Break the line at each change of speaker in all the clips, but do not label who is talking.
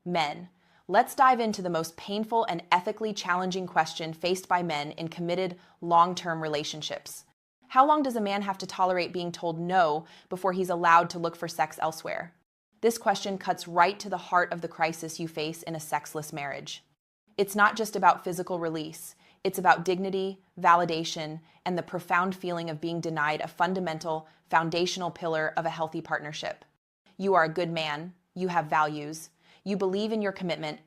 Men. Let's dive into the most painful and ethically challenging question faced by men in committed, long-term relationships. How long does a man have to tolerate being told no before he's allowed to look for sex elsewhere? This question cuts right to the heart of the crisis you face in a sexless marriage. It's not just about physical release. It's about dignity, validation, and the profound feeling of being denied a fundamental, foundational pillar of a healthy partnership. You are a good man. You have values. You believe in your commitment.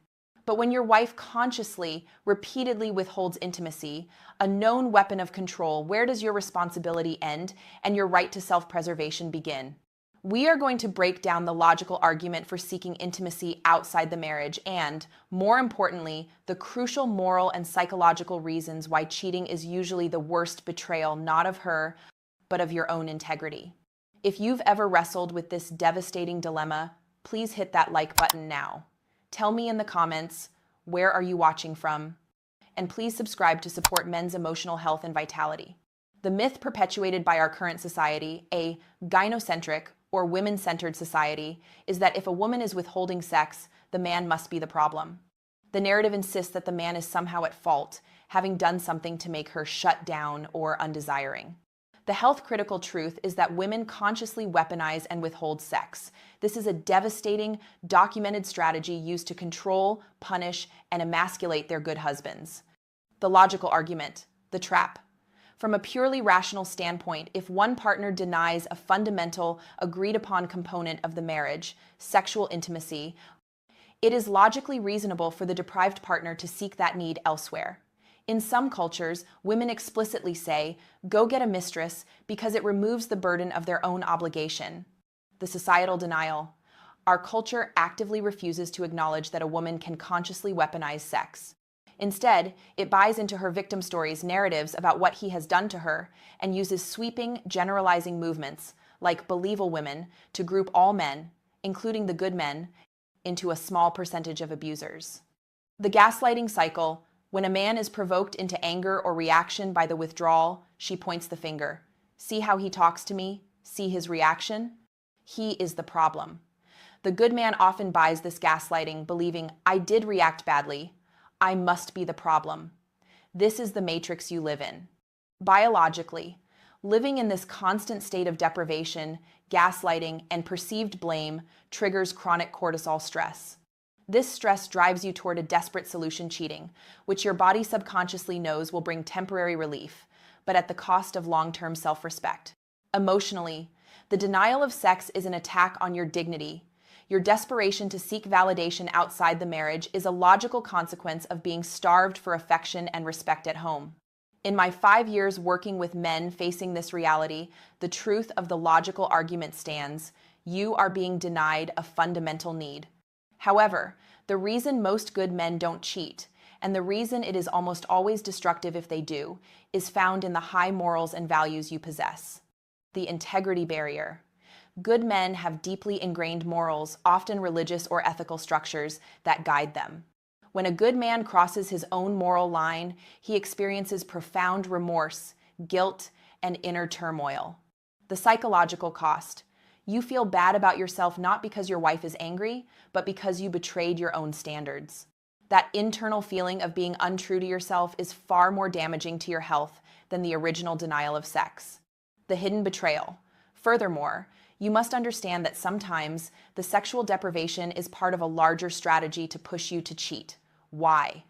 But when your wife consciously, repeatedly withholds intimacy, a known weapon of control, where does your responsibility end and your right to self-preservation begin? We are going to break down the logical argument for seeking intimacy outside the marriage and, more importantly, the crucial moral and psychological reasons why cheating is usually the worst betrayal, not of her, but of your own integrity. If you've ever wrestled with this devastating dilemma, please hit that like button now. Tell me in the comments, where are you watching from? And please subscribe to support men's emotional health and vitality. The myth perpetuated by our current society, a gynocentric or women-centered society, is that if a woman is withholding sex, the man must be the problem. The narrative insists that the man is somehow at fault, having done something to make her shut down or undesiring. The health-critical truth is that women consciously weaponize and withhold sex. This is a devastating, documented strategy used to control, punish, and emasculate their good husbands. The logical argument, the trap. From a purely rational standpoint, if one partner denies a fundamental, agreed-upon component of the marriage, sexual intimacy, it is logically reasonable for the deprived partner to seek that need elsewhere. In some cultures, women explicitly say, "Go get a mistress," because it removes the burden of their own obligation. The societal denial. Our culture actively refuses to acknowledge that a woman can consciously weaponize sex. Instead, it buys into her victim stories, narratives about what he has done to her, and uses sweeping, generalizing movements, like "believe women," to group all men, including the good men, into a small percentage of abusers. The gaslighting cycle. When a man is provoked into anger or reaction by the withdrawal, she points the finger. "See how he talks to me? See his reaction? He is the problem." The good man often buys this gaslighting, believing, "I did react badly. I must be the problem." This is the matrix you live in. Biologically, living in this constant state of deprivation, gaslighting, and perceived blame triggers chronic cortisol stress. This stress drives you toward a desperate solution, cheating, which your body subconsciously knows will bring temporary relief, but at the cost of long-term self-respect. Emotionally, the denial of sex is an attack on your dignity. Your desperation to seek validation outside the marriage is a logical consequence of being starved for affection and respect at home. In my 5 years working with men facing this reality, the truth of the logical argument stands: you are being denied a fundamental need. However, the reason most good men don't cheat, and the reason it is almost always destructive if they do, is found in the high morals and values you possess. The integrity barrier. Good men have deeply ingrained morals, often religious or ethical structures, that guide them. When a good man crosses his own moral line, he experiences profound remorse, guilt, and inner turmoil. The psychological cost. You feel bad about yourself not because your wife is angry, but because you betrayed your own standards. That internal feeling of being untrue to yourself is far more damaging to your health than the original denial of sex. The hidden betrayal. Furthermore, you must understand that sometimes the sexual deprivation is part of a larger strategy to push you to cheat. Why?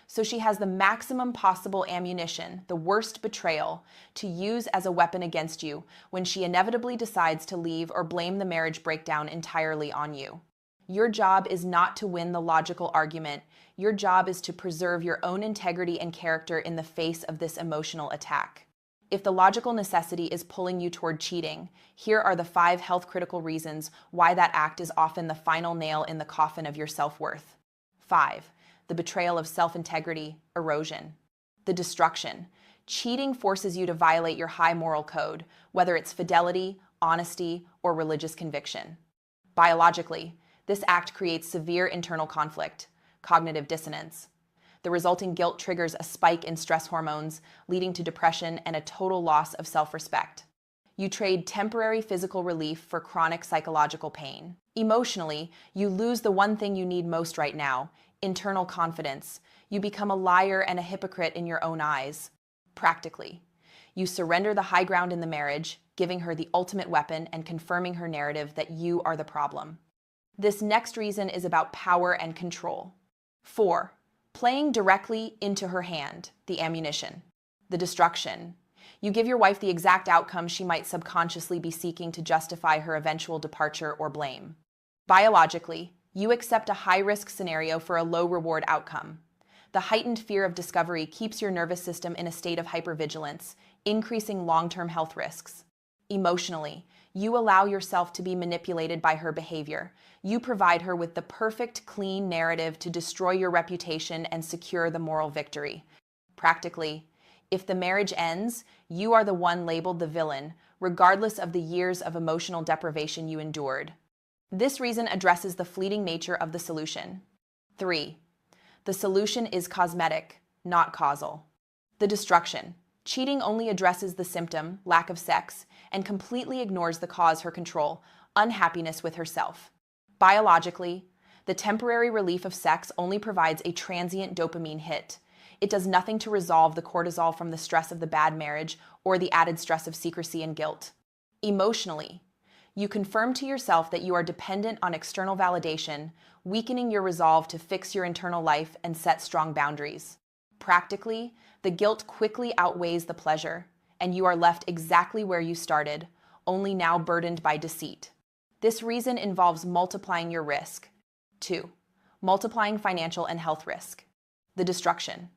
So she has the maximum possible ammunition, the worst betrayal, to use as a weapon against you when she inevitably decides to leave or blame the marriage breakdown entirely on you. Your job is not to win the logical argument. Your job is to preserve your own integrity and character in the face of this emotional attack. If the logical necessity is pulling you toward cheating, here are the 5 health-critical reasons why that act is often the final nail in the coffin of your self-worth. 5. The betrayal of self-integrity, erosion. The destruction. Cheating forces you to violate your high moral code, whether it's fidelity, honesty, or religious conviction. Biologically, this act creates severe internal conflict, cognitive dissonance. The resulting guilt triggers a spike in stress hormones, leading to depression and a total loss of self-respect. You trade temporary physical relief for chronic psychological pain. Emotionally, you lose the one thing you need most right now, internal confidence. You become a liar and a hypocrite in your own eyes. Practically, you surrender the high ground in the marriage, giving her the ultimate weapon and confirming her narrative that you are the problem. This next reason is about power and control. 4. Playing directly into her hand, the ammunition, the destruction. You give your wife the exact outcome she might subconsciously be seeking to justify her eventual departure or blame. Biologically, you accept a high-risk scenario for a low-reward outcome. The heightened fear of discovery keeps your nervous system in a state of hypervigilance, increasing long-term health risks. Emotionally, you allow yourself to be manipulated by her behavior. You provide her with the perfect, clean narrative to destroy your reputation and secure the moral victory. Practically, if the marriage ends, you are the one labeled the villain, regardless of the years of emotional deprivation you endured. This reason addresses the fleeting nature of the solution. 3. The solution is cosmetic, not causal. The destruction. Cheating only addresses the symptom, lack of sex, and completely ignores the cause, her control, unhappiness with herself. Biologically, the temporary relief of sex only provides a transient dopamine hit. It does nothing to resolve the cortisol from the stress of the bad marriage or the added stress of secrecy and guilt. Emotionally, you confirm to yourself that you are dependent on external validation, weakening your resolve to fix your internal life and set strong boundaries. Practically, the guilt quickly outweighs the pleasure, and you are left exactly where you started, only now burdened by deceit. This reason involves multiplying your risk. 2. Multiplying financial and health risk. The destruction.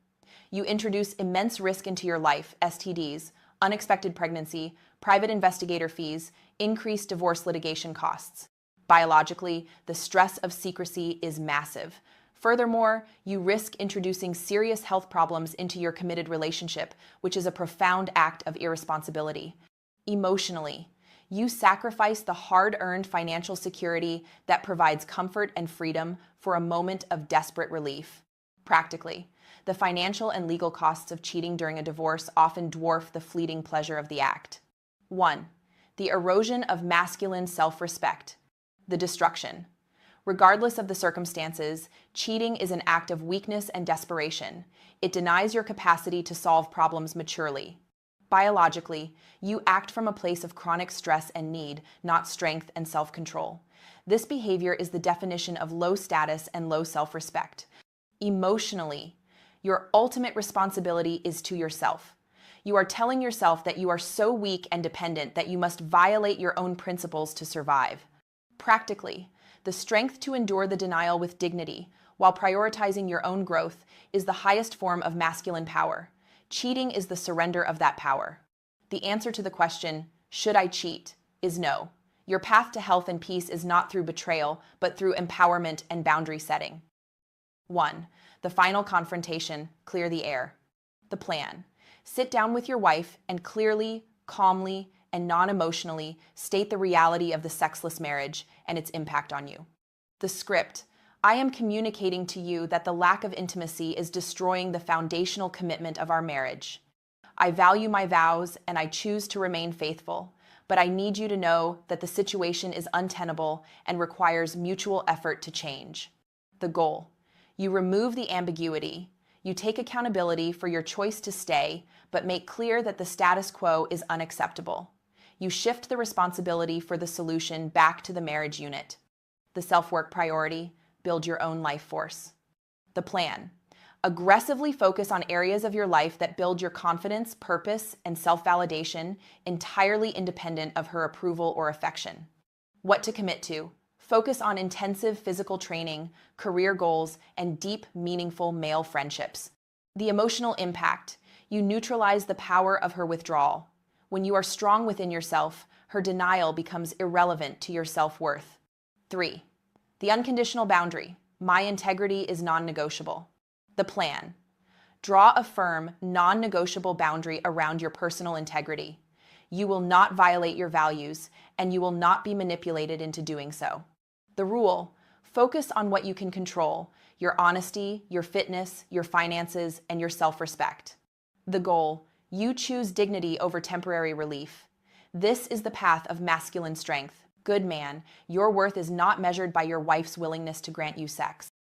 You introduce immense risk into your life: STDs, unexpected pregnancy, private investigator fees, increased divorce litigation costs. Biologically, the stress of secrecy is massive. Furthermore, you risk introducing serious health problems into your committed relationship, which is a profound act of irresponsibility. Emotionally, you sacrifice the hard-earned financial security that provides comfort and freedom for a moment of desperate relief. Practically, the financial and legal costs of cheating during a divorce often dwarf the fleeting pleasure of the act. 1. The erosion of masculine self-respect. The destruction. Regardless of the circumstances, cheating is an act of weakness and desperation. It denies your capacity to solve problems maturely. Biologically, you act from a place of chronic stress and need, not strength and self-control. This behavior is the definition of low status and low self-respect. Emotionally, your ultimate responsibility is to yourself. You are telling yourself that you are so weak and dependent that you must violate your own principles to survive. Practically, the strength to endure the denial with dignity, while prioritizing your own growth, is the highest form of masculine power. Cheating is the surrender of that power. The answer to the question, should I cheat, is no. Your path to health and peace is not through betrayal, but through empowerment and boundary setting. 1. The final confrontation, clear the air. The plan. Sit down with your wife and clearly, calmly, and non-emotionally state the reality of the sexless marriage and its impact on you. The script. I am communicating to you that the lack of intimacy is destroying the foundational commitment of our marriage. I value my vows and I choose to remain faithful, but I need you to know that the situation is untenable and requires mutual effort to change. The goal. You remove the ambiguity. You take accountability for your choice to stay, but make clear that the status quo is unacceptable. You shift the responsibility for the solution back to the marriage unit. The self-work priority. Build your own life force. The plan. Aggressively focus on areas of your life that build your confidence, purpose, and self-validation, entirely independent of her approval or affection. What to commit to. Focus on intensive physical training, career goals, and deep, meaningful male friendships. The emotional impact. You neutralize the power of her withdrawal. When you are strong within yourself, her denial becomes irrelevant to your self-worth. 3. The unconditional boundary. My integrity is non-negotiable. The plan. Draw a firm, non-negotiable boundary around your personal integrity. You will not violate your values, and you will not be manipulated into doing so. The rule. Focus on what you can control: your honesty, your fitness, your finances, and your self-respect. The goal. You choose dignity over temporary relief. This is the path of masculine strength. Good man, your worth is not measured by your wife's willingness to grant you sex.